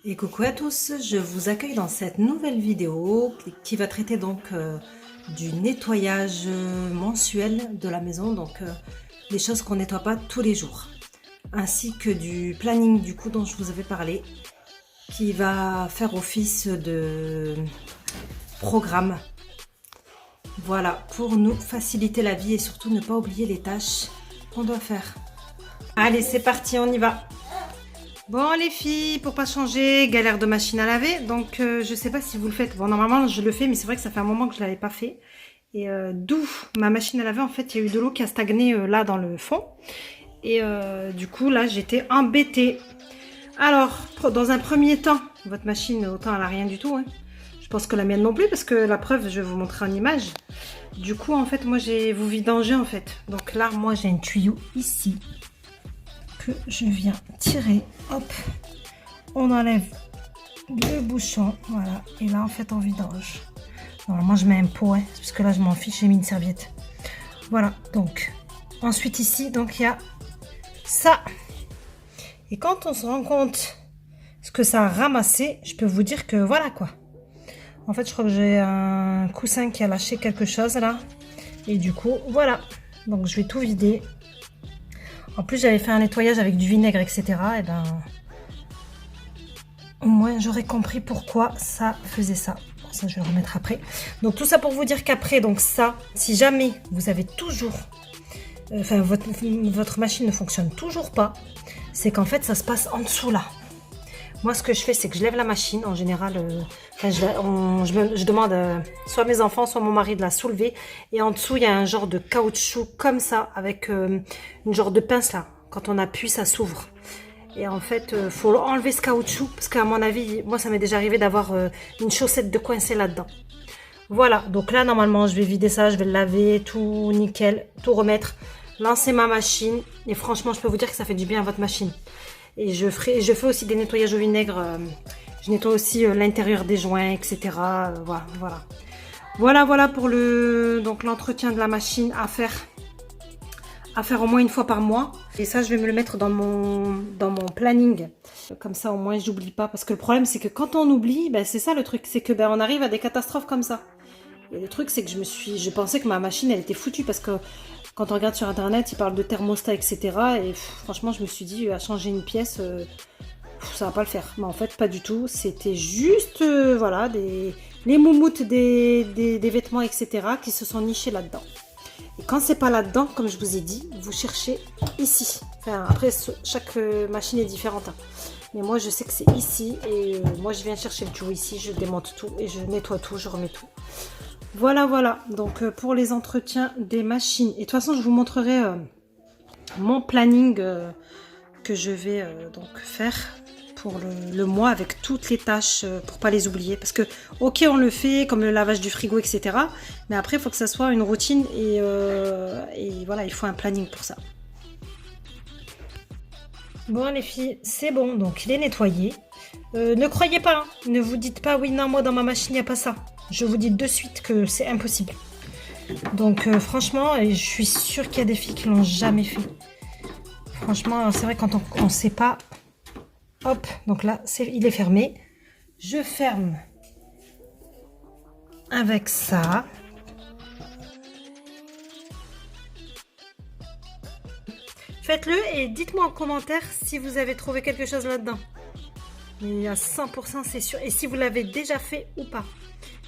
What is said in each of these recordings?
Et coucou à tous, je vous accueille dans cette nouvelle vidéo qui va traiter donc du nettoyage mensuel de la maison, donc les choses qu'on nettoie pas tous les jours, ainsi que du planning du coup dont je vous avais parlé, qui va faire office de programme. Voilà, pour nous faciliter la vie et surtout ne pas oublier les tâches qu'on doit faire. Allez, c'est parti, on y va. Bon les filles, pour pas changer, galère de machine à laver, donc je sais pas si vous le faites. Bon, normalement je le fais, mais c'est vrai que ça fait un moment que je l'avais pas fait. Et d'où ma machine à laver, en fait il y a eu de l'eau qui a stagné là dans le fond. Et du coup là j'étais embêtée. Alors dans un premier temps, votre machine autant elle a rien du tout, hein. Je pense que la mienne non plus, parce que la preuve je vais vous montrer en image. Du coup en fait moi j'ai vous vidanger en fait. Donc là moi j'ai un tuyau ici que je viens tirer, hop, on enlève le bouchon, voilà, et là en fait on vidange. Normalement je mets un pot, hein, parce que là je m'en fiche, j'ai mis une serviette. Voilà, donc ensuite ici donc il y a ça, et quand on se rend compte ce que ça a ramassé, je peux vous dire que voilà quoi. En fait je crois que j'ai un coussin qui a lâché quelque chose là, et du coup voilà, donc je vais tout vider. En plus, j'avais fait un nettoyage avec du vinaigre, etc. Et ben, au moins, j'aurais compris pourquoi ça faisait ça. Bon, ça, je vais le remettre après. Donc, tout ça pour vous dire qu'après, donc ça, si jamais vous avez toujours... Enfin, votre machine ne fonctionne toujours pas, c'est qu'en fait, ça se passe en dessous, là. Moi, ce que je fais, c'est que je lève la machine. En général, je demande soit mes enfants, soit mon mari de la soulever. Et en dessous, il y a un genre de caoutchouc comme ça, avec une genre de pince là. Quand on appuie, ça s'ouvre. Et en fait, faut enlever ce caoutchouc, parce qu'à mon avis, moi, ça m'est déjà arrivé d'avoir une chaussette de coincée là-dedans. Voilà, donc là, normalement, je vais vider ça, je vais le laver, tout nickel, tout remettre, lancer ma machine. Et franchement, je peux vous dire que ça fait du bien à votre machine. Et je fais aussi des nettoyages au vinaigre. Je nettoie aussi l'intérieur des joints, etc. Voilà pour l'entretien de la machine à faire au moins une fois par mois. Et ça, je vais me le mettre dans mon planning. Comme ça, au moins, j'oublie pas. Parce que le problème, c'est que quand on oublie, ben, c'est ça le truc. C'est que on arrive à des catastrophes comme ça. Et le truc, c'est que je pensais que ma machine, elle était foutue. Parce que quand on regarde sur internet, ils parlent de thermostat, etc. Et franchement, je me suis dit, à changer une pièce, ça va pas le faire. Mais en fait, pas du tout. C'était juste, voilà, les moumoutes des vêtements, etc. qui se sont nichés là-dedans. Et quand c'est pas là-dedans, comme je vous ai dit, vous cherchez ici. Enfin, après, chaque machine est différente, hein. Mais moi, je sais que c'est ici. Et moi, je viens chercher le tuyau ici. Je démonte tout et je nettoie tout, je remets tout. Voilà. Donc, pour les entretiens des machines. Et de toute façon, je vous montrerai mon planning que je vais donc faire pour le mois avec toutes les tâches pour pas les oublier. Parce que, ok, on le fait comme le lavage du frigo, etc. Mais après, il faut que ça soit une routine et voilà, il faut un planning pour ça. Bon les filles, c'est bon, donc il est nettoyé. Ne croyez pas, hein, ne vous dites pas oui, non, moi dans ma machine il n'y a pas ça. Je vous dis de suite que c'est impossible. Donc franchement, je suis sûre qu'il y a des filles qui l'ont jamais fait. Franchement, c'est vrai quand on ne sait pas. Hop, donc là, il est fermé. Je ferme avec ça. Faites-le et dites-moi en commentaire si vous avez trouvé quelque chose là-dedans. Mais à 100% c'est sûr. Et si vous l'avez déjà fait ou pas.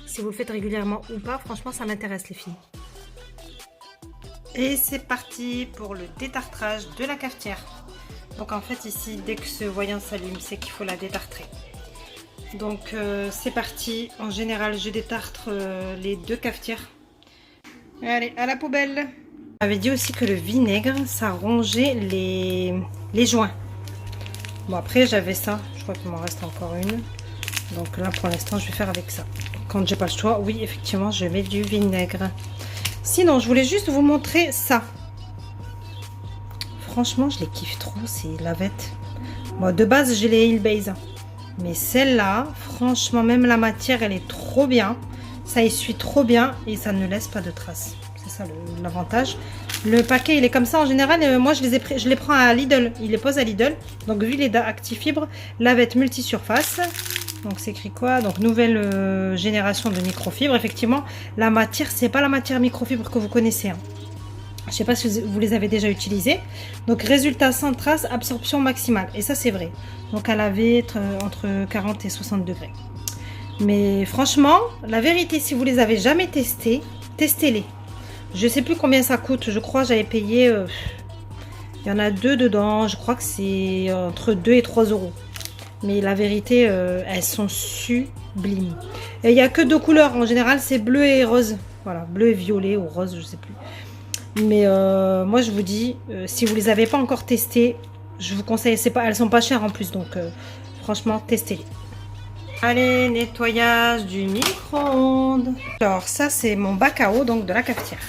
Si vous le faites régulièrement ou pas, franchement ça m'intéresse les filles. Et c'est parti pour le détartrage de la cafetière. Donc en fait ici, dès que ce voyant s'allume, c'est qu'il faut la détartrer. Donc c'est parti. En général, je détartre les deux cafetières. Allez, à la poubelle. J'avais dit aussi que le vinaigre, ça rongeait les joints. Bon, après, j'avais ça. Je crois qu'il m'en reste encore une. Donc là, pour l'instant, je vais faire avec ça. Quand j'ai pas le choix, oui, effectivement, je mets du vinaigre. Sinon, je voulais juste vous montrer ça. Franchement, je les kiffe trop, ces lavettes. Bon, de base, j'ai les Hillbase. Mais celle-là, franchement, même la matière, elle est trop bien. Ça essuie trop bien et ça ne laisse pas de traces. C'est ça l'avantage. Le paquet, il est comme ça en général. Moi, je les prends à Lidl. Il les pose à Lidl. Donc, vu les Actifibre, lavette multisurface. Donc, c'est écrit quoi? Donc, nouvelle génération de microfibres. Effectivement, la matière, c'est pas la matière microfibre que vous connaissez. Hein. Je sais pas si vous les avez déjà utilisés. Donc, résultat sans trace, absorption maximale. Et ça, c'est vrai. Donc, à laver entre 40 et 60 degrés. Mais franchement, la vérité, si vous les avez jamais testés, testez-les. Je sais plus combien ça coûte. Je crois que j'avais payé... il y en a 2 dedans. Je crois que c'est entre 2 et 3 euros. Mais la vérité, elles sont sublimes. Et il n'y a que 2 couleurs. En général, c'est bleu et rose. Voilà, bleu et violet ou rose, je sais plus. Mais moi, je vous dis, si vous les avez pas encore testées, je vous conseille. Elles sont pas chères en plus. Donc, franchement, testez-les. Allez, nettoyage du micro-ondes. Alors, ça, c'est mon bac à eau donc de la cafetière.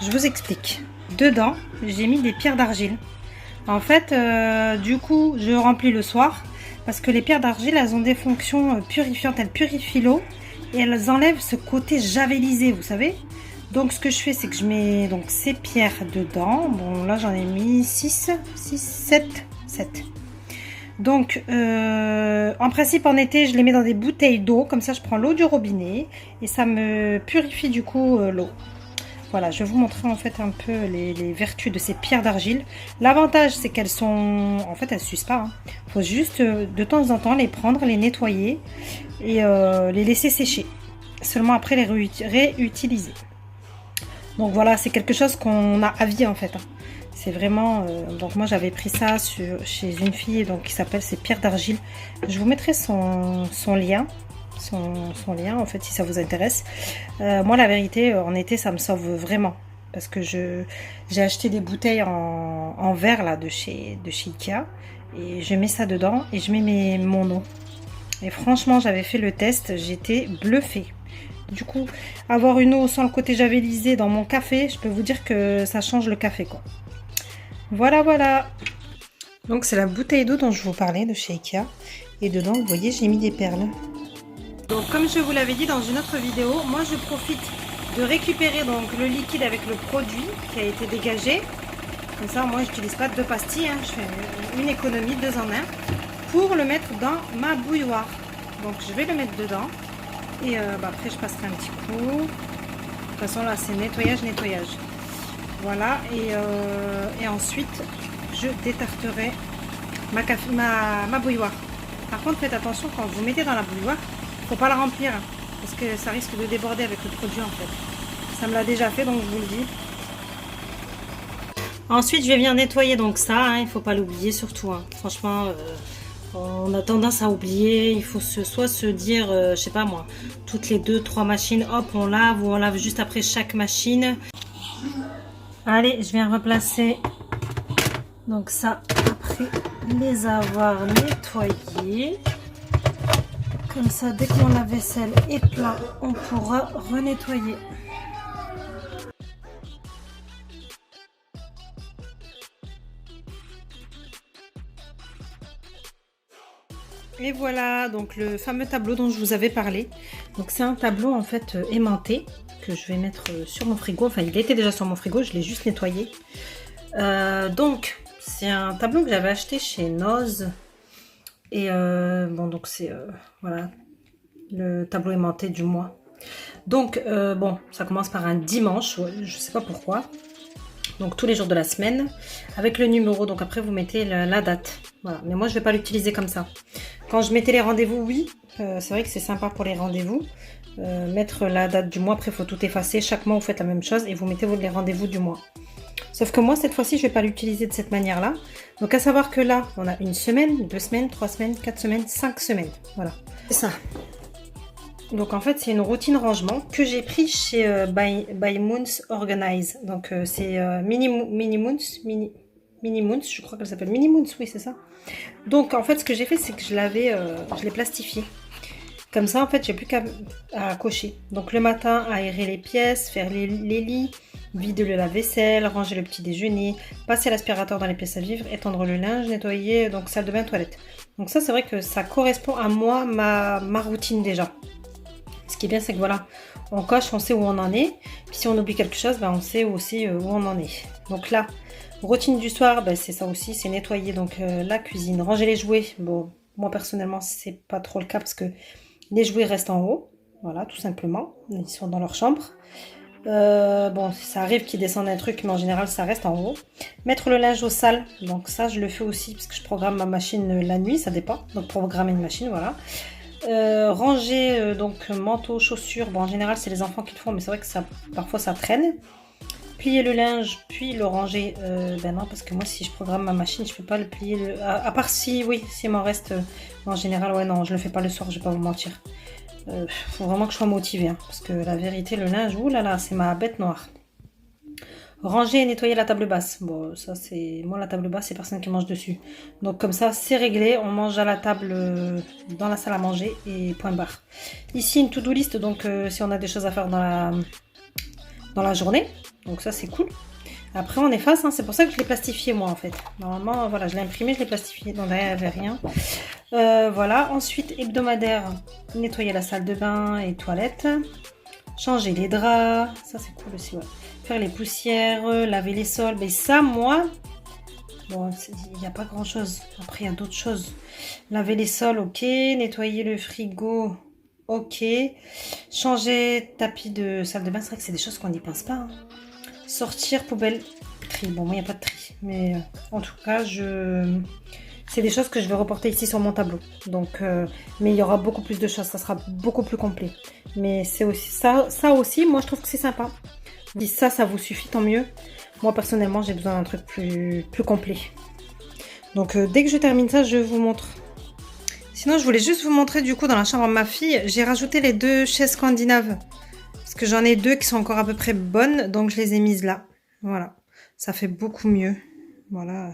Je vous explique. Dedans, j'ai mis des pierres d'argile. En fait, du coup, je remplis le soir parce que les pierres d'argile, elles ont des fonctions purifiantes. Elles purifient l'eau et elles enlèvent ce côté javelisé, vous savez. Donc, ce que je fais, c'est que je mets donc ces pierres dedans. Bon, là, j'en ai mis 7. Donc, en principe, en été, je les mets dans des bouteilles d'eau. Comme ça, je prends l'eau du robinet et ça me purifie du coup l'eau. Voilà, je vais vous montrer en fait un peu les vertus de ces pierres d'argile. L'avantage, c'est qu'elles sont... En fait, elles ne s'usent pas. Il faut juste de temps en temps les prendre, les nettoyer et les laisser sécher. Seulement après les réutiliser. Donc voilà, c'est quelque chose qu'on a à vie en fait. C'est vraiment... donc moi, j'avais pris ça chez une fille donc, qui s'appelle ces pierres d'argile. Je vous mettrai son lien. Son lien en fait si ça vous intéresse. Moi la vérité en été ça me sauve vraiment parce que j'ai acheté des bouteilles en verre là de chez Ikea et je mets ça dedans et je mets mon eau et franchement j'avais fait le test, j'étais bluffée. Du coup avoir une eau sans le côté javelisé dans mon café, je peux vous dire que ça change le café quoi. Voilà. Donc c'est la bouteille d'eau dont je vous parlais de chez Ikea et dedans vous voyez j'ai mis des perles. Donc comme je vous l'avais dit dans une autre vidéo, moi je profite de récupérer donc le liquide avec le produit qui a été dégagé. Comme ça moi j'utilise pas 2 pastilles, hein. Je fais une économie 2 en 1 pour le mettre dans ma bouilloire. Donc je vais le mettre dedans et après je passerai un petit coup. De toute façon là c'est nettoyage. Voilà et ensuite je détarterai ma bouilloire. Par contre faites attention quand vous mettez dans la bouilloire. Faut pas la remplir parce que ça risque de déborder avec le produit en fait. Ça me l'a déjà fait donc je vous le dis. Ensuite je vais venir nettoyer donc ça, hein, il faut pas l'oublier surtout. Hein. Franchement on a tendance à oublier, il faut soit se dire, je sais pas moi, toutes les 2-3 machines, hop on lave ou on lave juste après chaque machine. Allez je viens replacer donc ça après les avoir nettoyés. Comme ça, dès que mon lave-vaisselle est plein, on pourra renettoyer. Et voilà, donc le fameux tableau dont je vous avais parlé. Donc c'est un tableau en fait aimanté que je vais mettre sur mon frigo. Enfin, il était déjà sur mon frigo, je l'ai juste nettoyé. Donc, c'est un tableau que j'avais acheté chez Noz. Et bon, donc c'est voilà le tableau aimanté du mois. Donc bon, ça commence par un dimanche, je sais pas pourquoi. Donc tous les jours de la semaine avec le numéro. Donc après vous mettez la date. Voilà. Mais moi je vais pas l'utiliser comme ça. Quand je mettais les rendez-vous, oui, c'est vrai que c'est sympa pour les rendez-vous. Mettre la date du mois. Après il faut tout effacer. Chaque mois vous faites la même chose et vous mettez les rendez-vous du mois. Sauf que moi, cette fois-ci, je ne vais pas l'utiliser de cette manière-là. Donc, à savoir que là, on a 1 semaine, 2 semaines, 3 semaines, 4 semaines, 5 semaines. Voilà. C'est ça. Donc, en fait, c'est une routine rangement que j'ai pris chez By Moons Organize. Donc, c'est Mini Moons, je crois qu'elle s'appelle Mini Moons, oui, c'est ça. Donc, en fait, ce que j'ai fait, c'est que je l'ai plastifié. Comme ça, en fait, j'ai plus qu'à cocher. Donc, le matin, aérer les pièces, faire les lits, vider le lave-vaisselle, ranger le petit déjeuner, passer l'aspirateur dans les pièces à vivre, étendre le linge, nettoyer, donc salle de bain, toilette. Donc ça, c'est vrai que ça correspond à moi, ma routine déjà. Ce qui est bien, c'est que voilà, on coche, on sait où on en est. Puis si on oublie quelque chose, ben, on sait aussi où on en est. Donc là, routine du soir, ben, c'est ça aussi, c'est nettoyer donc la cuisine, ranger les jouets. Bon, moi personnellement, c'est pas trop le cas parce que les jouets restent en haut. Voilà, tout simplement. Ils sont dans leur chambre. Bon, ça arrive qu'ils descendent un truc, mais en général, ça reste en haut. Mettre le linge au sale, donc ça, je le fais aussi parce que je programme ma machine la nuit, ça dépend. Donc, programmer une machine, voilà. Ranger donc manteau, chaussures. Bon, en général, c'est les enfants qui le font, mais c'est vrai que ça, parfois, ça traîne. Plier le linge, puis le ranger. Ben non, parce que moi, si je programme ma machine, je peux pas le plier. À part si, oui, s'il m'en reste. En général, ouais, non, je le fais pas le soir, je vais pas vous mentir. Faut vraiment que je sois motivée, hein, parce que la vérité, le linge, oulala, c'est ma bête noire. Ranger et nettoyer la table basse. Bon, ça c'est... Moi, la table basse, c'est personne qui mange dessus. Donc comme ça, c'est réglé. On mange à la table dans la salle à manger et point barre. Ici, une to-do list, donc si on a des choses à faire dans la journée. Donc ça, c'est cool. Après, on efface, hein, c'est pour ça que je l'ai plastifié, moi, en fait. Normalement, voilà, je l'ai imprimé, je l'ai plastifié. Donc derrière, il n'y avait rien. Voilà. Ensuite, hebdomadaire, nettoyer la salle de bain et toilette. Changer les draps. Ça, c'est cool aussi, ouais. Faire les poussières, laver les sols. Mais ça, moi, bon, il n'y a pas grand-chose. Après, il y a d'autres choses. Laver les sols, ok. Nettoyer le frigo, ok. Changer tapis de salle de bain. C'est vrai que c'est des choses qu'on n'y pense pas, hein. Sortir, poubelle, tri. Bon, moi, il n'y a pas de tri. Mais en tout cas, c'est des choses que je vais reporter ici sur mon tableau. Donc, mais il y aura beaucoup plus de choses. Ça sera beaucoup plus complet. Mais c'est aussi ça aussi, moi, je trouve que c'est sympa. Si ça vous suffit, tant mieux. Moi, personnellement, j'ai besoin d'un truc plus complet. Donc, dès que je termine ça, je vous montre. Sinon, je voulais juste vous montrer, du coup, dans la chambre de ma fille, j'ai rajouté les 2 chaises scandinaves. Parce que j'en ai 2 qui sont encore à peu près bonnes, donc je les ai mises là. Voilà, ça fait beaucoup mieux. Voilà,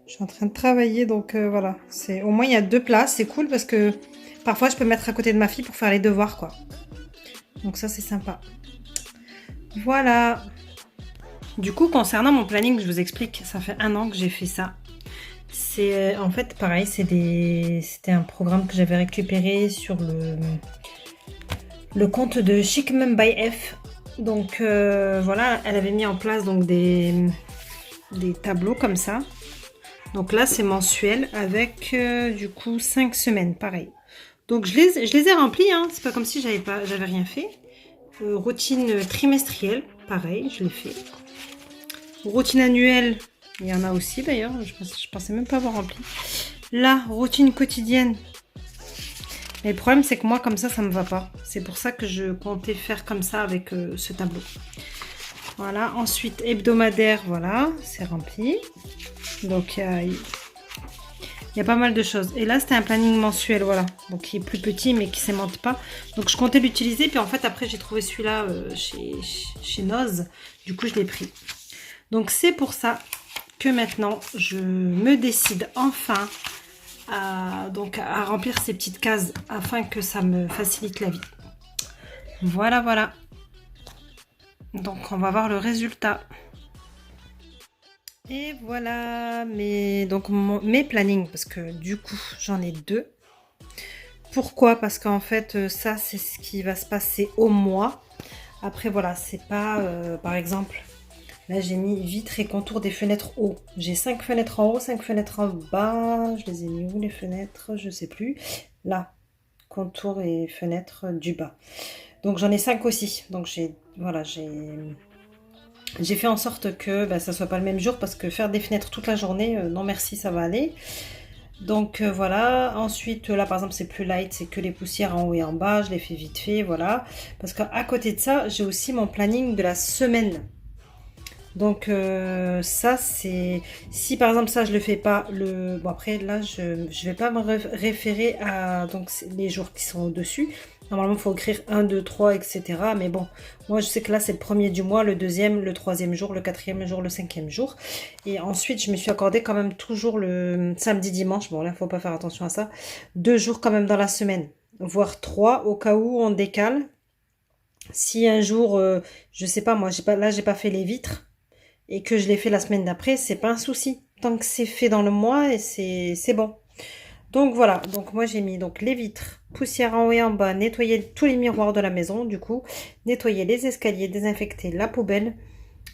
je suis en train de travailler, donc voilà. Au moins, il y a 2 places, c'est cool parce que parfois, je peux mettre à côté de ma fille pour faire les devoirs, quoi. Donc ça, c'est sympa. Voilà. Du coup, concernant mon planning, je vous explique, ça fait 1 an que j'ai fait ça. C'est en fait pareil, c'était un programme que j'avais récupéré sur le compte de Chic Mum by F. Donc voilà, elle avait mis en place donc des tableaux comme ça. Donc là, c'est mensuel avec du coup 5 semaines, pareil. Donc je les ai remplis, hein. C'est pas comme si j'avais rien fait. Routine trimestrielle, pareil, je l'ai fait. Routine annuelle, il y en a aussi d'ailleurs, je pensais même pas avoir rempli. Là, routine quotidienne. Mais le problème, c'est que moi, comme ça me va pas. C'est pour ça que je comptais faire comme ça avec ce tableau. Voilà, ensuite, hebdomadaire, voilà, c'est rempli. Donc, il y a pas mal de choses. Et là, c'était un planning mensuel, voilà. Donc, qui est plus petit, mais qui ne s'aimante pas. Donc, je comptais l'utiliser. Puis, en fait, après, j'ai trouvé celui-là chez Noz. Du coup, je l'ai pris. Donc, c'est pour ça que maintenant, je me décide enfin à remplir ces petites cases afin que ça me facilite la vie. Voilà, voilà. Donc, on va voir le résultat. Et voilà mes plannings, parce que du coup, j'en ai 2. Pourquoi? Parce qu'en fait, ça, c'est ce qui va se passer au mois. Après, voilà, c'est pas, par exemple, là, j'ai mis vitres et contours des fenêtres haut. J'ai 5 fenêtres en haut, 5 fenêtres en bas. Je les ai mis où, les fenêtres? Je sais plus. Là, contours et fenêtres du bas. Donc, j'en ai 5 aussi. Donc, j'ai fait en sorte que ça soit pas le même jour parce que faire des fenêtres toute la journée, non merci, ça va aller. Donc voilà, ensuite là par exemple c'est plus light, c'est que les poussières en haut et en bas, je les fais vite fait, voilà. Parce qu'à côté de ça, j'ai aussi mon planning de la semaine. Donc ça c'est... Si par exemple ça je le fais pas, bon après là je vais pas me référer à donc les jours qui sont au-dessus. Normalement il faut écrire 1, 2, 3, etc. Mais bon, moi je sais que là c'est le premier du mois, le deuxième, le troisième jour, le quatrième jour, le cinquième jour. Et ensuite je me suis accordé quand même toujours le samedi, dimanche. Bon là il faut pas faire attention à ça. 2 jours quand même dans la semaine, voire 3 au cas où on décale. Si un jour, je sais pas moi, j'ai pas fait les vitres et que je l'ai fait la semaine d'après, c'est pas un souci. Tant que c'est fait dans le mois, et c'est bon. Donc voilà, donc moi j'ai mis donc les vitres, poussière en haut et en bas, nettoyer tous les miroirs de la maison, du coup, nettoyer les escaliers, désinfecter la poubelle.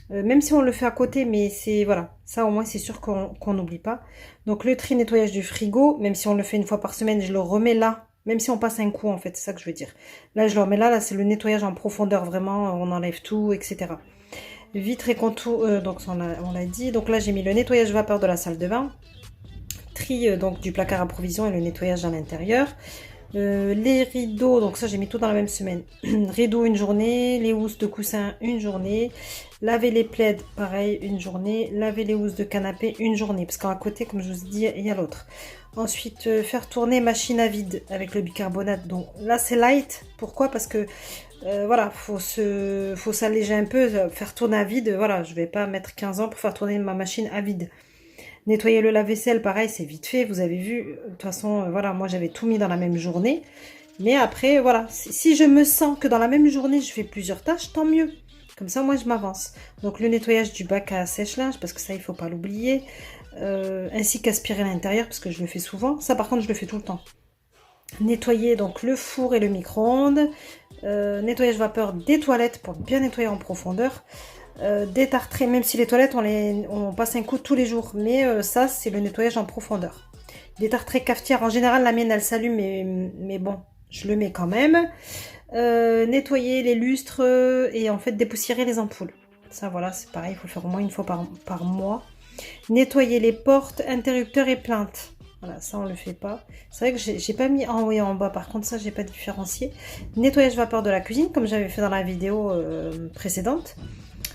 Même si on le fait à côté, mais c'est voilà, ça au moins c'est sûr qu'on n'oublie pas. Donc le tri nettoyage du frigo, même si on le fait une fois par semaine, je le remets là, même si on passe un coup en fait, c'est ça que je veux dire. Là je le remets là c'est le nettoyage en profondeur vraiment, on enlève tout, etc. Vitres et contours, donc on l'a dit. Donc là j'ai mis le nettoyage vapeur de la salle de bain, tri donc du placard à provisions et le nettoyage à l'intérieur. Les rideaux, donc ça j'ai mis tout dans la même semaine. Rideaux une journée, les housses de coussin une journée, laver les plaids pareil une journée, laver les housses de canapé une journée, parce qu'à côté comme je vous ai dit il y a l'autre. Ensuite faire tourner machine à vide avec le bicarbonate, donc là c'est light, pourquoi? Parce que voilà, faut s'alléger un peu, faire tourner à vide, voilà, je vais pas mettre 15 ans pour faire tourner ma machine à vide. Nettoyer le lave-vaisselle, pareil, c'est vite fait. Vous avez vu, de toute façon, voilà, moi j'avais tout mis dans la même journée. Mais après, voilà, si je me sens que dans la même journée, je fais plusieurs tâches, tant mieux. Comme ça, moi, je m'avance. Donc, le nettoyage du bac à sèche-linge, parce que ça, il faut pas l'oublier. Ainsi qu'aspirer l'intérieur, parce que je le fais souvent. Ça, par contre, je le fais tout le temps. Nettoyer donc le four et le micro-ondes. Nettoyage vapeur des toilettes pour bien nettoyer en profondeur. Détartrer, même si les toilettes on passe un coup tous les jours, mais ça c'est le nettoyage en profondeur. Détartrer cafetière, en général la mienne elle s'allume, mais bon, je le mets quand même. Nettoyer les lustres et en fait dépoussiérer les ampoules. Ça voilà, c'est pareil, il faut le faire au moins une fois par mois. Nettoyer les portes, interrupteurs et plaintes. Voilà, ça on le fait pas. C'est vrai que j'ai pas mis en haut et en bas, par contre ça j'ai pas différencié. Nettoyage vapeur de la cuisine, comme j'avais fait dans la vidéo précédente.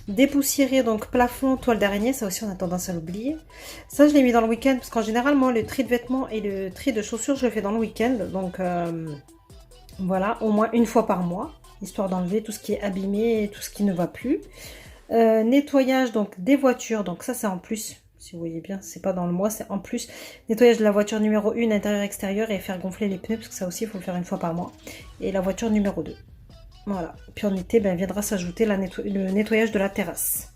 Dépoussiérer donc plafond, toile d'araignée, ça aussi on a tendance à l'oublier. Ça je l'ai mis dans le week-end parce qu'en général moi le tri de vêtements et le tri de chaussures je le fais dans le week-end. Donc voilà, au moins une fois par mois, histoire d'enlever tout ce qui est abîmé et tout ce qui ne va plus. Nettoyage donc des voitures, donc ça c'est en plus. Si vous voyez bien, c'est pas dans le mois, c'est en plus. Nettoyage de la voiture numéro 1, intérieur-extérieur et faire gonfler les pneus parce que ça aussi il faut le faire une fois par mois. Et la voiture numéro 2. Voilà. Puis en été, ben, viendra s'ajouter le nettoyage de la terrasse.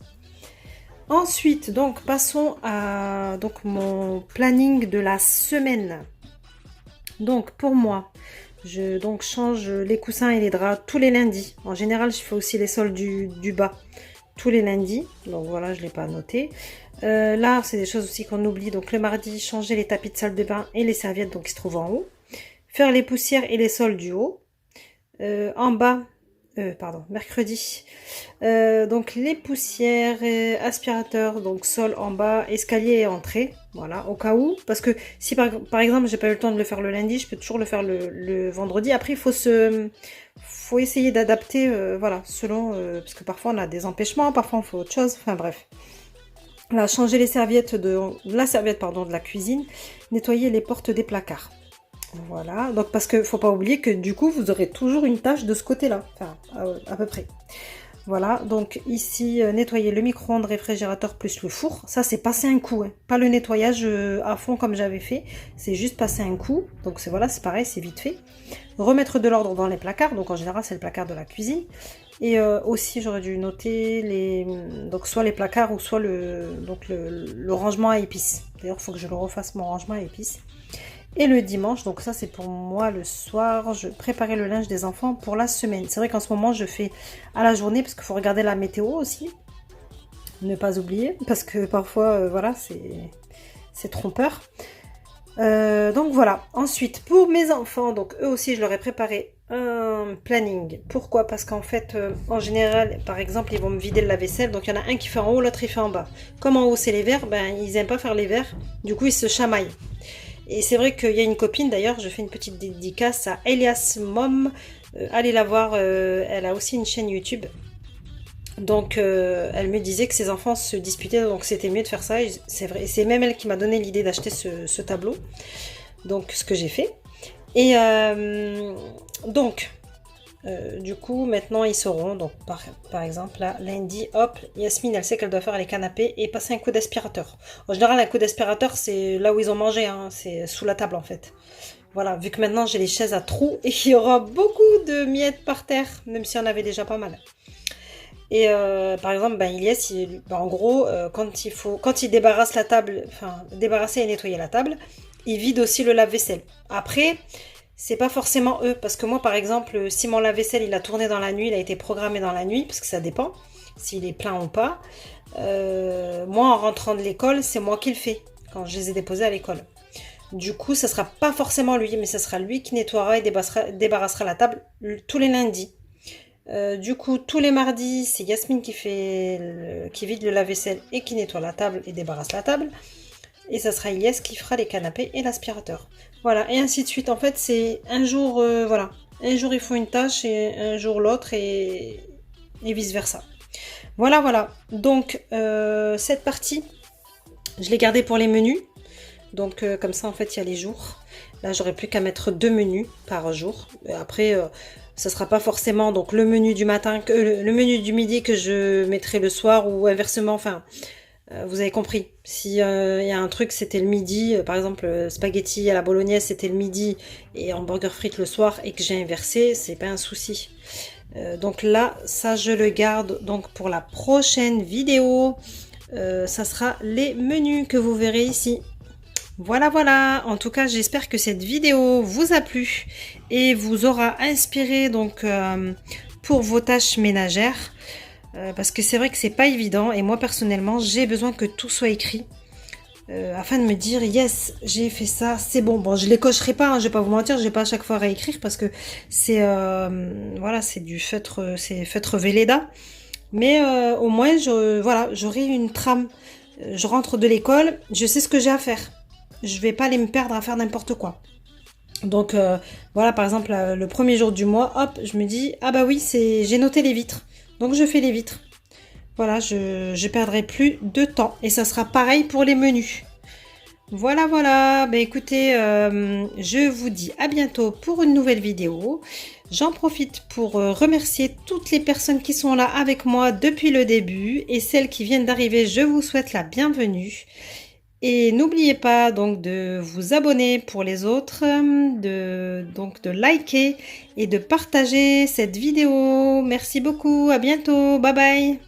Ensuite, donc, passons à donc, mon planning de la semaine. Donc, pour moi, je change les coussins et les draps tous les lundis. En général, je fais aussi les sols du bas tous les lundis. Donc, voilà, je ne l'ai pas noté. Là, c'est des choses aussi qu'on oublie. Donc, le mardi, changer les tapis de salle de bain et les serviettes donc, qui se trouvent en haut. Faire les poussières et les sols du haut. En bas, mercredi. Donc les poussières, aspirateurs, donc sol en bas, escalier et entrée. Voilà, au cas où. Parce que si par exemple j'ai pas eu le temps de le faire le lundi, je peux toujours le faire le vendredi. Après, faut essayer d'adapter, voilà, selon, parce que parfois on a des empêchements, parfois on fait autre chose. Enfin bref. Là, changer la serviette de la cuisine, nettoyer les portes des placards. Voilà, donc parce que faut pas oublier que du coup vous aurez toujours une tâche de ce côté-là, enfin à peu près. Voilà, donc ici nettoyer le micro-ondes, réfrigérateur plus le four, ça c'est passer un coup, hein. Pas le nettoyage à fond comme j'avais fait, c'est juste passer un coup, donc voilà, c'est pareil, c'est vite fait. Remettre de l'ordre dans les placards, donc en général c'est le placard de la cuisine. Et aussi j'aurais dû noter donc soit les placards ou soit le rangement à épices. D'ailleurs il faut que je le refasse mon rangement à épices. Et le dimanche, donc ça c'est pour moi le soir, je préparais le linge des enfants pour la semaine. C'est vrai qu'en ce moment je fais à la journée parce qu'il faut regarder la météo aussi. Ne pas oublier, parce que parfois, voilà, c'est trompeur. Donc voilà. Ensuite, pour mes enfants, donc eux aussi je leur ai préparé un planning. Pourquoi? Parce qu'en fait, en général, par exemple, ils vont me vider le lave-vaisselle. Donc il y en a un qui fait en haut, l'autre il fait en bas. Comme en haut c'est les verres, ben ils aiment pas faire les verres. Du coup ils se chamaillent. Et c'est vrai qu'il y a une copine, d'ailleurs, je fais une petite dédicace à Elias Mom. Allez la voir, elle a aussi une chaîne YouTube. Donc, elle me disait que ses enfants se disputaient, donc c'était mieux de faire ça. C'est vrai, c'est même elle qui m'a donné l'idée d'acheter ce tableau. Donc, ce que j'ai fait. Et donc, du coup, maintenant, ils sauront. Donc, par exemple, là, lundi, hop, Yasmine, elle sait qu'elle doit faire les canapés et passer un coup d'aspirateur. En général, un coup d'aspirateur, c'est là où ils ont mangé, hein, c'est sous la table, en fait. Voilà, vu que maintenant, j'ai les chaises à trous et qu'il y aura beaucoup de miettes par terre, même s'il y en avait déjà pas mal. Et par exemple, ben, en gros, quand il débarrasse la table, enfin, débarrasser et nettoyer la table, ils vident aussi le lave-vaisselle. Après, c'est pas forcément eux, parce que moi, par exemple, si mon lave-vaisselle, il a tourné dans la nuit, il a été programmé dans la nuit, parce que ça dépend s'il est plein ou pas. Moi, en rentrant de l'école, c'est moi qui le fais, quand je les ai déposés à l'école. Du coup, ça sera pas forcément lui, mais ça sera lui qui nettoiera et débarrassera la table tous les lundis. Du coup, tous les mardis, c'est Yasmine qui vide le lave-vaisselle et qui nettoie la table et débarrasse la table. Et ça sera Ilyes qui fera les canapés et l'aspirateur. Voilà, et ainsi de suite. En fait, c'est un jour, voilà. Un jour, ils font une tâche et un jour l'autre et vice-versa. Voilà, voilà. Donc, cette partie, je l'ai gardée pour les menus. Donc, comme ça, en fait, il y a les jours. Là, j'aurais plus qu'à mettre 2 menus par jour. Après, ça sera pas forcément donc le menu du matin, le menu du midi que je mettrai le soir ou inversement. Enfin, vous avez compris. Si y a un truc, c'était le midi, par exemple spaghetti à la bolognaise, c'était le midi et hamburger frites le soir et que j'ai inversé, c'est pas un souci. Donc là, ça je le garde donc pour la prochaine vidéo. Ça sera les menus que vous verrez ici. Voilà, voilà. En tout cas, j'espère que cette vidéo vous a plu et vous aura inspiré donc pour vos tâches ménagères. Parce que c'est vrai que c'est pas évident et moi personnellement j'ai besoin que tout soit écrit afin de me dire yes j'ai fait ça, c'est bon. Bon, je les cocherai pas, hein, je vais pas vous mentir, je vais pas à chaque fois réécrire parce que c'est voilà, c'est du feutre, c'est feutre Velleda, mais au moins voilà, j'aurai une trame. Je rentre de l'école, je sais ce que j'ai à faire, je vais pas aller me perdre à faire n'importe quoi. Donc voilà, par exemple le premier jour du mois, hop, je me dis ah bah oui, j'ai noté les vitres. Donc je fais les vitres. Voilà, je perdrai plus de temps. Et ça sera pareil pour les menus. Voilà, voilà. Ben écoutez, je vous dis à bientôt pour une nouvelle vidéo. J'en profite pour remercier toutes les personnes qui sont là avec moi depuis le début. Et celles qui viennent d'arriver, je vous souhaite la bienvenue. Et n'oubliez pas donc de vous abonner pour les autres, de liker et de partager cette vidéo. Merci beaucoup, à bientôt, bye bye.